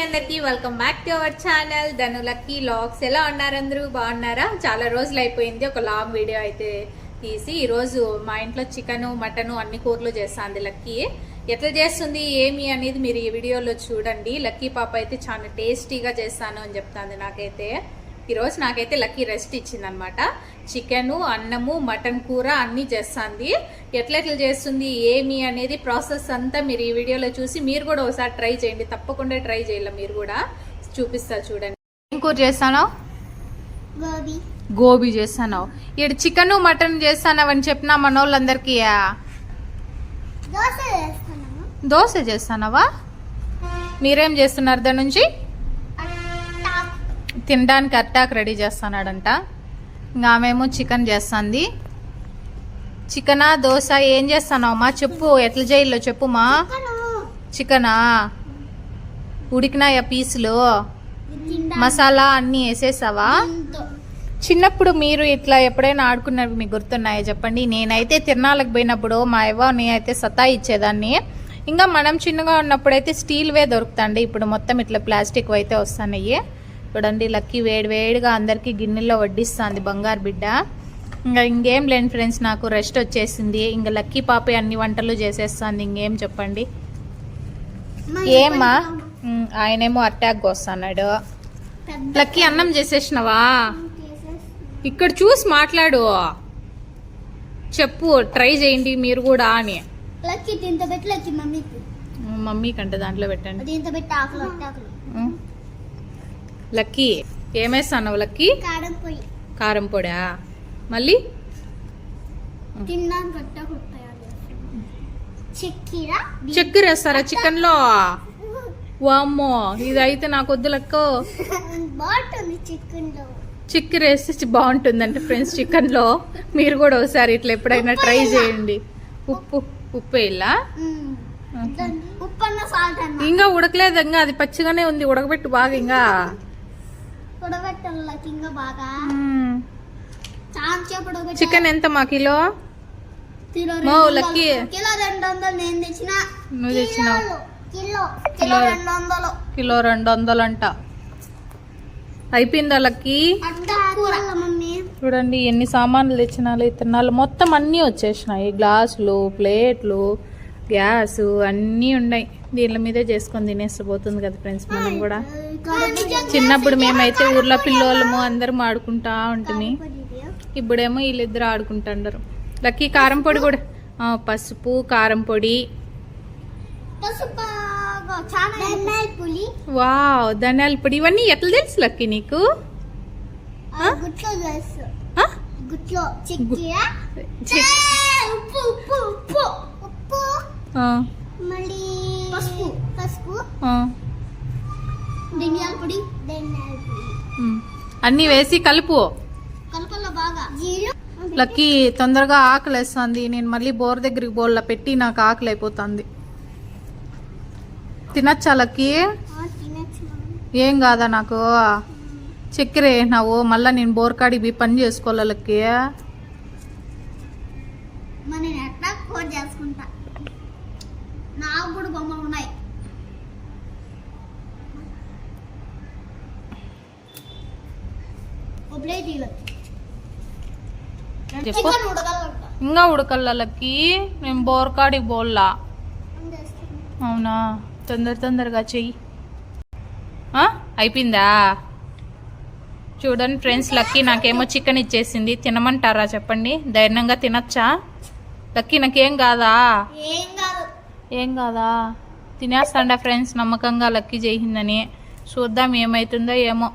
అందరికీ welcome back to our channel Dhanu Lucky logs. ఎలా ఉన్నారు అందరూ? బాగున్నారా? చాలా రోజులు అయిపోయింది ఒక లాంగ్ వీడియో అయితే తీసి. ఈరోజు మా ఇంట్లో చికెన్ మటన్ అన్ని కూరలు చేస్తుంది లక్కీ. ఎట్లా చేస్తుంది ఏమి అనేది మీరు ఈ వీడియోలో చూడండి. లక్కీ పాప అయితే చాలా టేస్టీగా చేస్తాను అని చెప్తాంది. ఈరోజు నాకైతే లక్కీ రెస్ట్ ఇచ్చింది అనమాట. చికెన్ అన్నము మటన్ కూర అన్నీ చేస్తుంది. ఎట్లా చేస్తుంది ఏమి అనేది ప్రాసెస్ అంతా మీరు ఈ వీడియోలో చూసి మీరు కూడా ఒకసారి ట్రై చేయండి. తప్పకుండా ట్రై చేయాలి. మీరు కూడా చూపిస్తా చూడండి. ఏం కూర చేస్తాను? గోబీ చేస్తాను. ఇక్కడ చికెన్ మటన్ చేస్తానవని చెప్పినా మన వాళ్ళందరికీ. దోశ చేస్తానవా? మీరేం చేస్తున్నారు? దాని నుంచి తినడానికి అట్టాక్ రెడీ చేస్తున్నాడంట. ఇంకా ఆమెమో చికెన్ చేస్తుంది. చికెనా దోశ ఏం చేస్తానమ్మా చెప్పు, ఎట్లా చేయాలో చెప్పుమా. చికెనా ఉడికినాయా పీసులు, మసాలా అన్నీ వేసేసావా? చిన్నప్పుడు మీరు ఇట్లా ఎప్పుడైనా ఆడుకున్నవి మీకు గుర్తున్నాయా చెప్పండి. నేనైతే తిరణాలకు పోయినప్పుడు మా అవ్వని అయితే సతా ఇచ్చేదాన్ని. ఇంకా మనం చిన్నగా ఉన్నప్పుడైతే స్టీల్వే దొరుకుతాండి. ఇప్పుడు మొత్తం ఇట్లా ప్లాస్టిక్ అయితే వస్తున్నాయి. చూడండి లక్కీ వేడిగా అందరికీ గిన్నెల్లో వడ్డిస్తుంది బంగారు బిడ్డ. ఇంకా ఇంకేం లేని ఫ్రెండ్స్, నాకు రెస్ట్ వచ్చేసింది. ఇంకా లక్కీ పాపే అన్ని వంటలు చేసేస్తుంది. ఇంకేం చెప్పండి. ఏమ్మా ఆయనేమో అటాక్ వస్తున్నాడు. లక్కీ అన్నం చేసేసినవా? ఇక్కడ చూసి మాట్లాడు, చెప్పు ట్రై చేయండి మీరు కూడా అని. మమ్మీ కంటే దాంట్లో పెట్టండి. లక్కీ ఏమేస్తాను లక్కీ? కారం పొడా మళ్ళీ చక్కెర వేస్తారా చికెన్ లో? వామ్మో ఇదైతే నాకు వద్దు లక్క. చక్కెర వేస్తే బాగుంటుందంటే ఫ్రెండ్స్ చికెన్ లో. మీరు కూడా ఒకసారి ఇట్లా ఎప్పుడైనా ట్రై చేయండి. ఉప్పు వేయాలా? ఇంకా ఉడకలేదు, ఇంకా అది పచ్చిగానే ఉంది. ఉడకబెట్టు బాగా. ఇంకా చికెన్ ఎంత మా కిలో? లక్కీ నువ్వు తెచ్చినావు కిలో 200 అంట. అయిపోయిందా లక్కీ? చూడండి ఎన్ని సామాన్లు తెచ్చినాలు. ఇత్తనాలు మొత్తం అన్నీ వచ్చేసినాయి. గ్లాసులు, ప్లేట్లు, గ్యాస్ అన్నీ ఉన్నాయి. దీని మీదే చేసుకొని తినేసిపోతుంది కదా ఫ్రెండ్స్. మనం కూడా చిన్నప్పుడు మేమైతే ఊర్లో పిల్లోళ్ళము అందరం ఆడుకుంటా ఉంటుంది. ఇప్పుడేమో వీళ్ళిద్దరు ఆడుకుంటారు. లక్కీ కారం పొడి కూడా, పసుపు కారం పొడి, వావ్ ధనియాల పొడి, ఇవన్నీ ఎట్లా తెలుసు లక్కీ నీకు? అన్ని వేసి కలుపు. లక్కీ తొందరగా ఆకలి వేస్తుంది. నేను మళ్ళీ బోర్ దగ్గరికి బోర్లా పెట్టి నాకు ఆకలి అయిపోతుంది. తినచ్చా లక్కీ? ఏం కాదా నాకు? చక్కెర వేసినావు మళ్ళా నేను బోర్ కాడికి పని చేసుకోవాలా లక్కీ? నాకు కూడా బొమ్మలు ఉన్నాయి. ఇంకా ఉడకల్లకి నేను బోర్కాడికి బోల్లా. అవునా? తొందరగా చెయ్యి. అయిపోయిందా? చూడండి ఫ్రెండ్స్, లక్కీ నాకేమో చికెన్ ఇచ్చేసింది. తినమంటారా చెప్పండి? ధైర్యంగా తినచ్చా లక్కీ? నాకేం కాదా? ఏం కాదా? తినేస్తాండా ఫ్రెండ్స్ నమ్మకంగా లక్కీ చేయిందని. చూద్దాం ఏమవుతుందో ఏమో.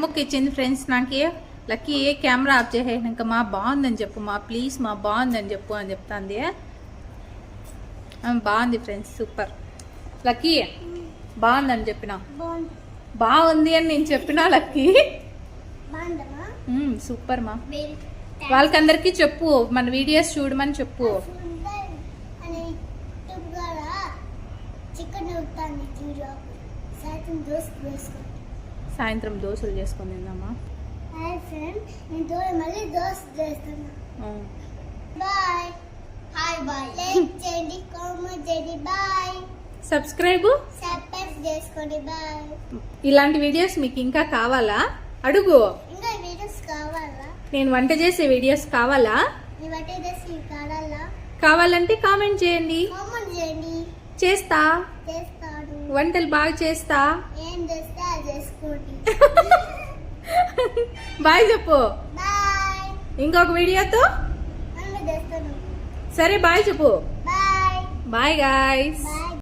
ముక్కు ఇచ్చింది ఫ్రెండ్స్ నాకు. లక్కీ కెమెరా ఆఫ్ చేసాక మా బాగుందని చెప్పు మా, ప్లీజ్ మా బాగుందని చెప్పు అని చెప్తాంది. బాగుంది ఫ్రెండ్స్, సూపర్. లక్కీ బాగుందని చెప్పినా? బాగుంది అని నేను చెప్పినా లక్కీ. సూపర్ మా. వాళ్ళకందరికీ చెప్పు మన వీడియోస్ చూడమని చెప్పు. సాయంత్రం దోశలు చేసుకొని తిందామా? సబ్స్క్రైబ్ చేసుకోండి బాయ్. ఇలాంటి వీడియోస్ మీకు ఇంకా కావాలా అడుగు. ఇంకా వీడియోస్ కావాలా? నేను వంట చేసే వీడియోస్ కావాలా? నీ వంట చేసి కావాలా? కావాలంటే కామెంట్ చేయండి. కామెంట్ చేయండి. చేస్తా. చేస్తాను. వంటలు బాగా చేస్తా. ఏం చేస్తే అది చేసుకోండి. బాయ్ చెప్పు. బాయ్. ఇంకొక వీడియోతో చేస్తాను. సరే బాయ్ చెప్పు. బాయ్. Bye guys. బాయ్.